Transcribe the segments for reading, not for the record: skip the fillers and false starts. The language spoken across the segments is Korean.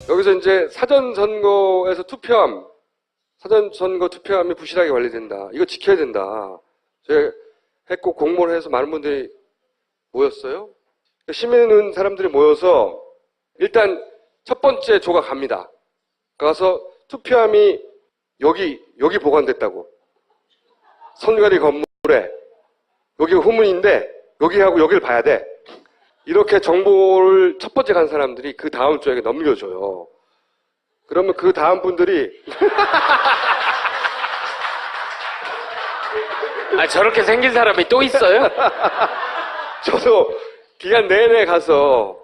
여기서 이제 사전선거에서 사전선거 투표함이 부실하게 관리된다. 이거 지켜야 된다. 제가 했고 공모를 해서 많은 분들이 모였어요. 시민은 사람들이 모여서 일단 첫 번째 조가 갑니다. 가서 투표함이 여기 보관됐다고. 선관위 건물에 여기가 후문인데 여기하고 여기를 봐야 돼. 이렇게 정보를 첫 번째 간 사람들이 그 다음 주에 넘겨줘요. 그러면 그 다음 분들이 아, 저렇게 생긴 사람이 또 있어요? 저도 기간 내내 가서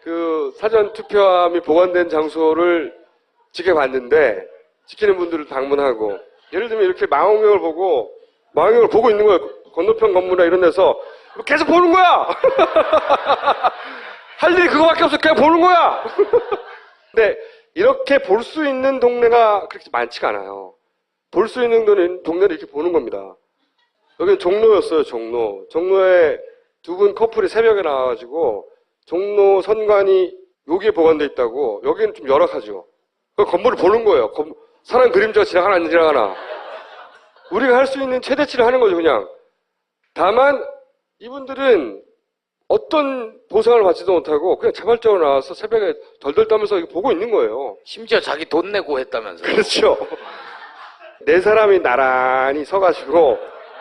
그 사전 투표함이 보관된 장소를 지켜봤는데 지키는 분들을 방문하고 예를 들면 이렇게 망원경을 보고 있는 거예요. 건너편 건물이나 이런 데서 계속 보는 거야. 할 일이 그거밖에 없어. 그냥 보는 거야. 근데 이렇게 볼 수 있는 동네가 그렇게 많지가 않아요. 볼 수 있는 동네를 이렇게 보는 겁니다. 여기는 종로였어요. 종로에 두 분 커플이 새벽에 나와가지고 종로 선관위 여기에 보관돼 있다고. 여기는 좀 열악하죠. 그 건물을 보는 거예요. 사람 그림자가 지나가나 안 지나가나. 우리가 할 수 있는 최대치를 하는 거죠. 그냥. 다만 이분들은 어떤 보상을 받지도 못하고 그냥 자발적으로 나와서 새벽에 덜덜 떨면서 보고 있는 거예요. 심지어 자기 돈 내고 했다면서요. 그렇죠. 네 사람이 나란히 서가지고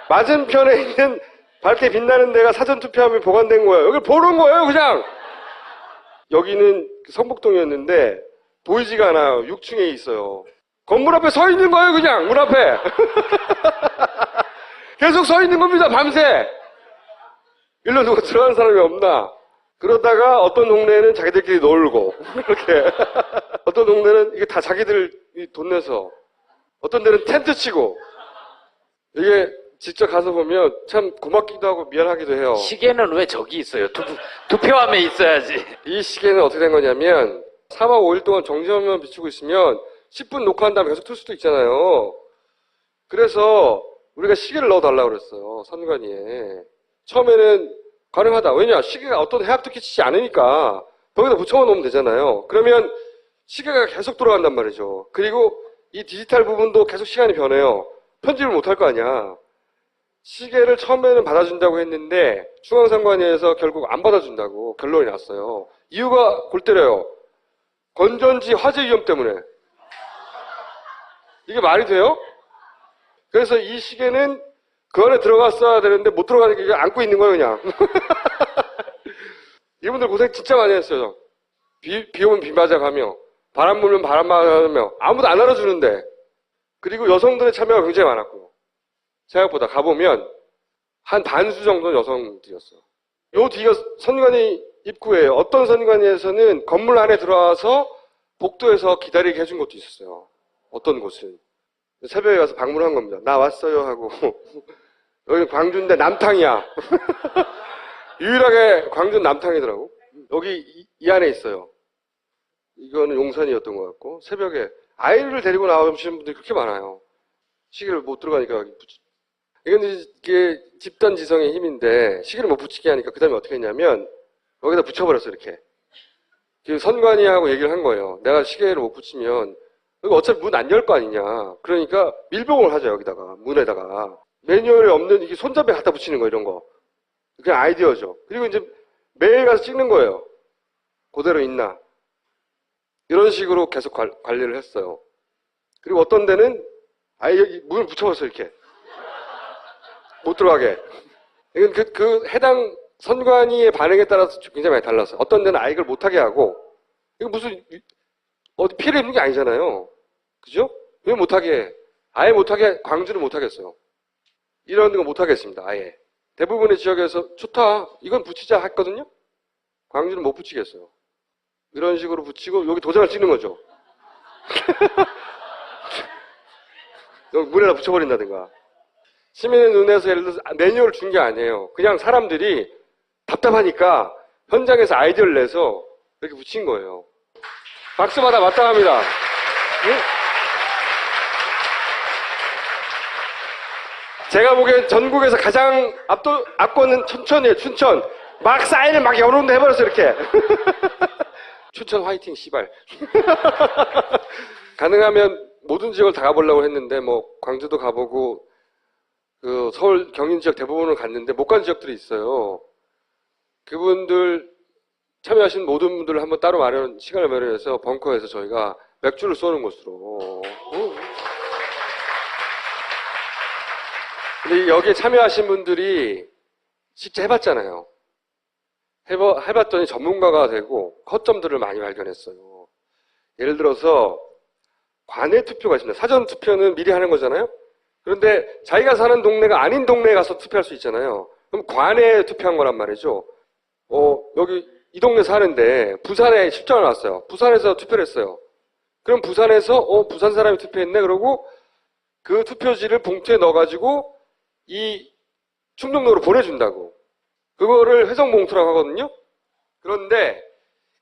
맞은편에 있는 밝게 빛나는 데가 사전투표함이 보관된 거예요. 여기 보는 거예요, 그냥. 여기는 성북동이었는데 보이지가 않아요. 6층에 있어요. 건물 앞에 서 있는 거예요, 그냥. 문 앞에. 계속 서 있는 겁니다, 밤새. 일로 누가 들어가는 사람이 없나. 그러다가 어떤 동네는 자기들끼리 놀고 이렇게 어떤 동네는 이게 다 자기들 돈 내서 어떤 데는 텐트 치고 이게 직접 가서 보면 참 고맙기도 하고 미안하기도 해요. 시계는 왜 저기 있어요? 투표함에 있어야지. 이 시계는 어떻게 된 거냐면 4박 5일 동안 정지화면 비추고 있으면 10분 녹화한 다음에 계속 틀 수도 있잖아요. 그래서 우리가 시계를 넣어달라고 그랬어요. 선관위에. 처음에는 가능하다. 왜냐? 시계가 어떤 해악도 끼치지 않으니까 거기다 붙여놓으면 되잖아요. 그러면 시계가 계속 돌아간단 말이죠. 그리고 이 디지털 부분도 계속 시간이 변해요. 편집을 못할 거 아니야. 시계를 처음에는 받아준다고 했는데 중앙선관위에서 결국 안 받아준다고 결론이 났어요. 이유가 골 때려요. 건전지 화재 위험 때문에. 이게 말이 돼요? 그래서 이 시계는 그 안에 들어갔어야 되는데 못 들어가니까 이게 안고 있는 거예요, 그냥. 이분들 고생 진짜 많이 했어요. 비 오면 비 맞아가며, 바람 불면 바람 맞아가며, 아무도 안 알아주는데. 그리고 여성들의 참여가 굉장히 많았고요. 생각보다 가보면, 한 반수 정도는 여성들이었어요. 요 뒤가 선관위 입구예요. 어떤 선관위에서는 건물 안에 들어와서 복도에서 기다리게 해준 것도 있었어요. 어떤 곳은. 새벽에 가서 방문한 겁니다. 나 왔어요 하고. 여기 광주인데 남탕이야. 유일하게 광주는 남탕이더라고. 여기 이 안에 있어요. 이거는 용산이었던 것 같고 새벽에 아이를 데리고 나오시는 분들이 그렇게 많아요. 시계를 못 들어가니까 이건 이게 집단 지성의 힘인데 시계를 못 붙이게 하니까 그 다음에 어떻게 했냐면 여기다 붙여버렸어요. 이렇게. 선관위하고 얘기를 한 거예요. 내가 시계를 못 붙이면 여기 어차피 문 안 열 거 아니냐. 그러니까 밀봉을 하자 여기다가 문에다가. 매뉴얼이 없는 이게 손잡이 갖다 붙이는 거 이런 거. 그냥 아이디어죠. 그리고 이제 매일 가서 찍는 거예요. 그대로 있나. 이런 식으로 계속 관리를 했어요. 그리고 어떤 데는 아예 여기 문을 붙여버렸어요. 이렇게. 못 들어가게. 이건 그 해당 선관위의 반응에 따라서 굉장히 많이 달랐어요. 어떤 데는 아예 이걸 못하게 하고 이거 무슨 어디 피해를 입는 게 아니잖아요. 그죠? 왜 못하게 해? 아예 못하게 광주는 못하겠어요. 이런 거 못하겠습니다. 아예. 대부분의 지역에서 좋다. 이건 붙이자 했거든요. 광주는 못 붙이겠어요. 이런 식으로 붙이고 여기 도장을 찍는 거죠. 여기 문에다 붙여버린다든가. 시민의 눈에서 예를 들어서 매뉴얼을 준 게 아니에요. 그냥 사람들이 답답하니까 현장에서 아이디어를 내서 이렇게 붙인 거예요. 박수 받아 마땅합니다. 응? 제가 보기엔 전국에서 가장 압권은 춘천이에요. 춘천. 막 사인을 막 여러 군데 해버렸어요. 이렇게. 춘천 화이팅 씨발. 가능하면 모든 지역을 다 가보려고 했는데 뭐 광주도 가보고 그 서울 경인 지역 대부분을 갔는데 못 간 지역들이 있어요. 그분들 참여하신 모든 분들을 한번 따로 시간을 마련해서 벙커에서 저희가 맥주를 쏘는 곳으로. 근데 여기에 참여하신 분들이 실제 해봤잖아요. 해봤더니 전문가가 되고 허점들을 많이 발견했어요. 예를 들어서 관외 투표가 있습니다. 사전 투표는 미리 하는 거잖아요. 그런데 자기가 사는 동네가 아닌 동네에 가서 투표할 수 있잖아요. 그럼 관외 투표한 거란 말이죠. 여기 이 동네 사는데 부산에 출장을 왔어요. 부산에서 투표를 했어요. 그럼 부산에서 부산 사람이 투표했네. 그러고 그 투표지를 봉투에 넣어가지고 이 충청도로 보내준다고. 그거를 회성봉투라고 하거든요. 그런데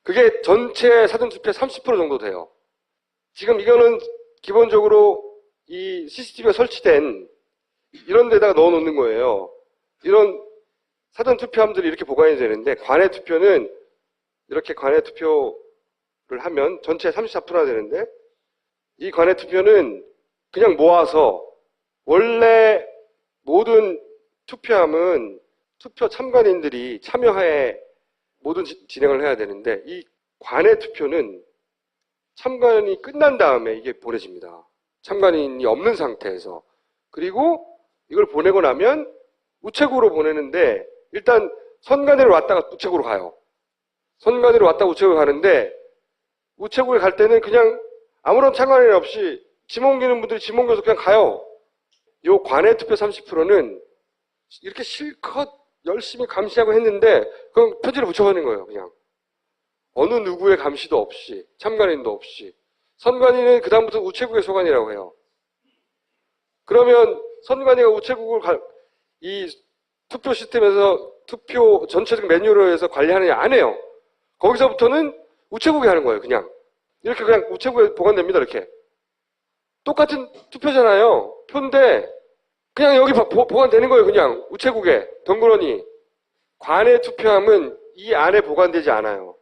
그게 전체 사전투표의 30% 정도 돼요. 지금 이거는 기본적으로 이 CCTV가 설치된 이런 데다가 넣어놓는 거예요. 이런 사전투표함들이 이렇게 보관이 되는데 관외 투표는 이렇게 관외 투표를 하면 전체 34%나 되는데 이 관외 투표는 그냥 모아서 원래 모든 투표함은 투표 참관인들이 참여하에 모든 진행을 해야 되는데 이 관외 투표는 참관이 끝난 다음에 이게 보내집니다. 참관인이 없는 상태에서. 그리고 이걸 보내고 나면 우체국으로 보내는데 일단 선관위로 왔다가 우체국으로 가요. 선관위로 왔다가 우체국으로 가는데 우체국에 갈 때는 그냥 아무런 참관인 없이 짐 옮기는 분들이 짐 옮겨서 그냥 가요. 요 관외 투표 30%는 이렇게 실컷 열심히 감시하고 했는데 그럼 표지를 붙여버리는 거예요. 그냥 어느 누구의 감시도 없이 참관인도 없이. 선관위는 그 다음부터 우체국의 소관이라고 해요. 그러면 선관위가 우체국을 이 투표 시스템에서 투표 전체적 매뉴얼로 해서 관리하느냐 안 해요. 거기서부터는 우체국이 하는 거예요. 그냥 이렇게 그냥 우체국에 보관됩니다. 이렇게 똑같은 투표잖아요. 표인데 그냥 여기 보관되는 거예요. 그냥 우체국에 덩그러니. 관외 투표함은 이 안에 보관되지 않아요.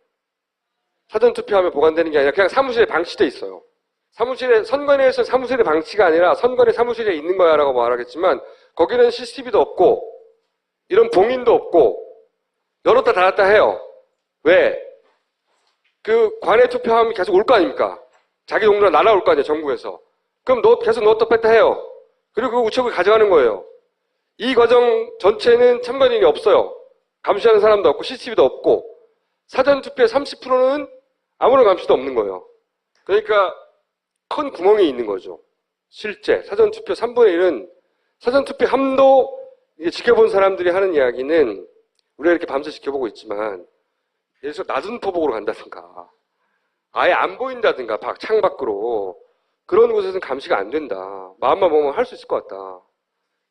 사전 투표함에 보관되는 게 아니라 그냥 사무실에 방치돼 있어요. 선관위에서 사무실에 방치가 아니라 선관위 사무실에 있는 거야 라고 말하겠지만 거기는 CCTV도 없고 이런 봉인도 없고 열었다 닫았다 해요. 왜? 그 관외 투표함이 계속 올 거 아닙니까? 자기 동네로 날아올 거 아니에요. 전국에서. 그럼 계속 넣었다 뺐다 해요. 그리고 그 우체국에 가져가는 거예요. 이 과정 전체는 참관인이 없어요. 감시하는 사람도 없고 CCTV도 없고 사전투표의 30%는 아무런 감시도 없는 거예요. 그러니까 큰 구멍이 있는 거죠. 실제 사전투표 3분의 1은 사전투표함도 지켜본 사람들이 하는 이야기는 우리가 이렇게 밤새 지켜보고 있지만 예를 들어서 낮은 포복으로 간다든가 아예 안 보인다든가 창 밖으로 그런 곳에서는 감시가 안 된다. 마음만 먹으면 할 수 있을 것 같다.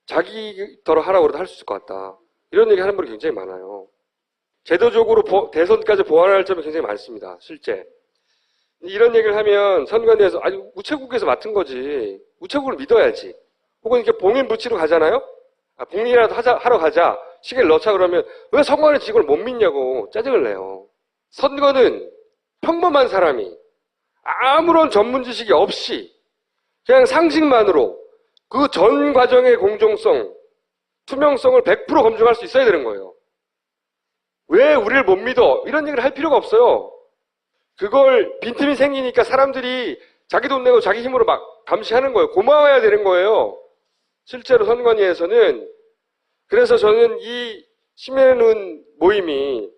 자기더러 하라고 해도 할 수 있을 것 같다. 이런 얘기 하는 분이 굉장히 많아요. 제도적으로 대선까지 보완할 점이 굉장히 많습니다. 실제. 이런 얘기를 하면 선관위에서 아니 우체국에서 맡은 거지. 우체국을 믿어야지. 혹은 이렇게 봉인 붙이러 가잖아요. 봉인이라도 하러 가자. 시계를 넣자 그러면 왜 선관위 직원을 못 믿냐고 짜증을 내요. 선거는 평범한 사람이 아무런 전문 지식이 없이 그냥 상식만으로 그 전 과정의 공정성, 투명성을 100% 검증할 수 있어야 되는 거예요. 왜 우리를 못 믿어? 이런 얘기를 할 필요가 없어요. 그걸 빈틈이 생기니까 사람들이 자기 돈 내고 자기 힘으로 막 감시하는 거예요. 고마워야 되는 거예요. 실제로 선관위에서는. 그래서 저는 이 심해는 모임이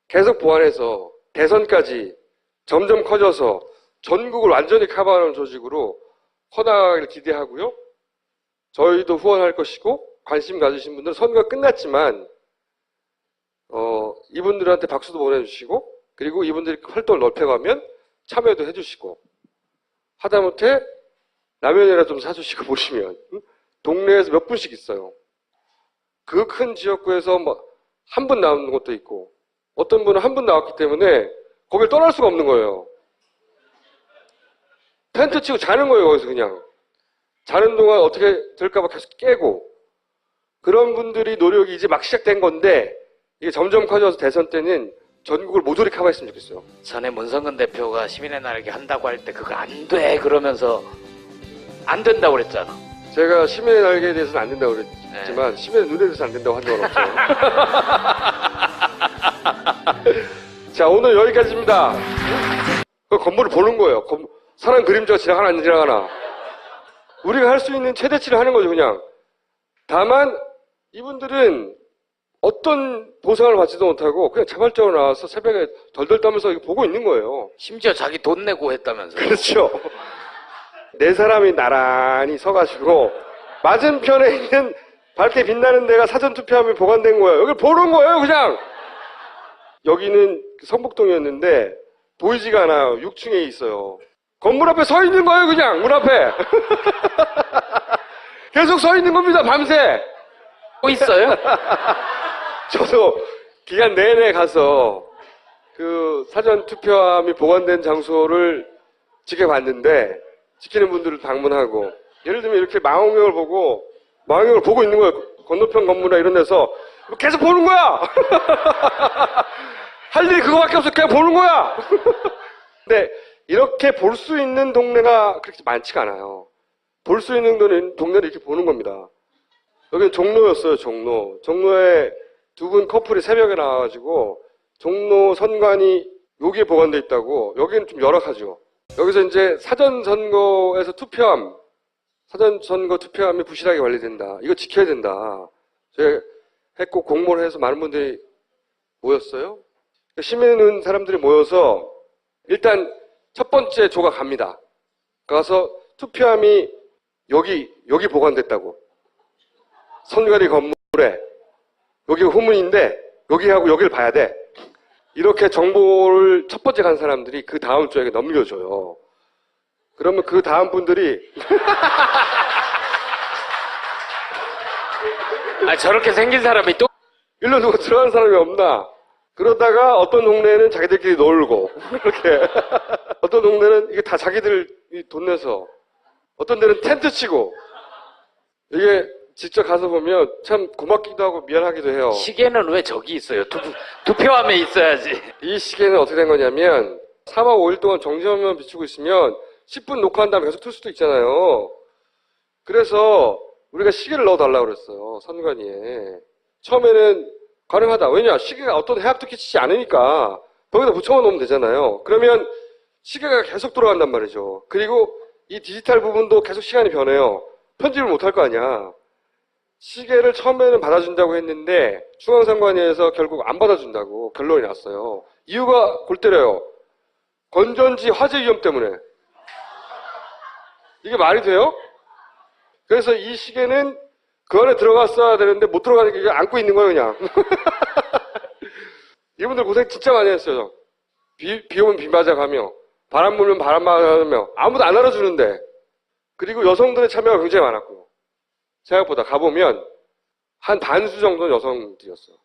계속 보완해서 대선까지 점점 커져서 전국을 완전히 커버하는 조직으로 커나가기를 기대하고요. 저희도 후원할 것이고 관심 가지신 분들은 선거가 끝났지만 이분들한테 박수도 보내주시고 그리고 이분들이 활동을 넓혀가면 참여도 해주시고 하다못해 라면이라도 좀 사주시고 보시면 동네에서 몇 분씩 있어요. 그 큰 지역구에서 한 분 나오는 것도 있고 어떤 분은 한 분 나왔기 때문에 거길 떠날 수가 없는 거예요. 텐트 치고 자는 거예요. 거기서 그냥. 자는 동안 어떻게 될까봐 계속 깨고 그런 분들이 노력이 이제 막 시작된 건데 이게 점점 커져서 대선 때는 전국을 모조리 커버했으면 좋겠어요. 전에 문성근 대표가 시민의 날개 한다고 할 때 그거 안 돼 그러면서 안 된다고 그랬잖아. 제가 시민의 날개에 대해서는 안 된다고 그랬지만 시민의 눈에 대해서 안 된다고 한 적은 없어요. 자, 오늘 여기까지입니다. 그 건물을 보는 거예요. 사람 그림자가 지나가나 안 지나가나. 우리가 할 수 있는 최대치를 하는 거죠, 그냥. 다만 이분들은 어떤 보상을 받지도 못하고 그냥 자발적으로 나와서 새벽에 덜덜 떨면서 이거 보고 있는 거예요. 심지어 자기 돈 내고 했다면서요. 그렇죠. 네 사람이 나란히 서가지고 맞은편에 있는 밝게 빛나는 데가 사전투표함이 보관된 거예요. 여기 보는 거예요, 그냥. 여기는 성북동이었는데 보이지가 않아요. 6층에 있어요. 건물 앞에 서 있는 거예요, 그냥. 문 앞에. 계속 서 있는 겁니다, 밤새. 또 있어요? 저도 기간 내내 가서 그 사전투표함이 보관된 장소를 지켜봤는데 지키는 분들을 방문하고 예를 들면 이렇게 망원경을 보고 있는 거예요. 건너편 건물이나 이런 데서 계속 보는 거야. 할 일이 그거밖에 없어. 그냥 보는 거야. 근데 이렇게 볼 수 있는 동네가 그렇게 많지가 않아요. 볼 수 있는 동네를 이렇게 보는 겁니다. 여기는 종로였어요, 종로. 종로에 두 분 커플이 새벽에 나와가지고 종로 선관위 여기에 보관돼 있다고. 여기는 좀 열악하죠. 여기서 이제 사전선거에서 사전선거 투표함이 부실하게 관리된다. 이거 지켜야 된다. 제가 했고 공모를 해서 많은 분들이 모였어요. 시민은 사람들이 모여서 일단 첫 번째 조가 갑니다. 가서 투표함이 여기 보관됐다고. 선관위 건물에 여기가 후문인데 여기하고 여기를 봐야 돼. 이렇게 정보를 첫 번째 간 사람들이 그 다음 주에 넘겨줘요. 그러면 그 다음 분들이 저렇게 생긴 사람이 또 일로 누가 들어간 사람이 없나? 그러다가 어떤 동네는 자기들끼리 놀고 이렇게 어떤 동네는 이게 다 자기들 돈 내서 어떤 데는 텐트 치고 이게 직접 가서 보면 참 고맙기도 하고 미안하기도 해요. 시계는 왜 저기 있어요? 투표함에 있어야지. 이 시계는 어떻게 된 거냐면 4박 5일 동안 정지화면 비추고 있으면 10분 녹화한 다음에 계속 틀 수도 있잖아요. 그래서 우리가 시계를 넣어달라고 그랬어요. 선관위에. 처음에는 가능하다. 왜냐? 시계가 어떤 해악도 끼치지 않으니까 거기다 붙여만 놓으면 되잖아요. 그러면 시계가 계속 돌아간단 말이죠. 그리고 이 디지털 부분도 계속 시간이 변해요. 편집을 못할 거 아니야. 시계를 처음에는 받아준다고 했는데 중앙선관위에서 결국 안 받아준다고 결론이 났어요. 이유가 골 때려요. 건전지 화재 위험 때문에. 이게 말이 돼요? 그래서 이 시계는 그 안에 들어갔어야 되는데 못 들어가니까 이게 안고 있는 거예요, 그냥. 이분들 고생 진짜 많이 했어요. 비 오면 비 맞아가며 바람 불면 바람 맞아가며 아무도 안 알아주는데. 그리고 여성들의 참여가 굉장히 많았고요. 생각보다 가보면 한 반수 정도는 여성들이었어요.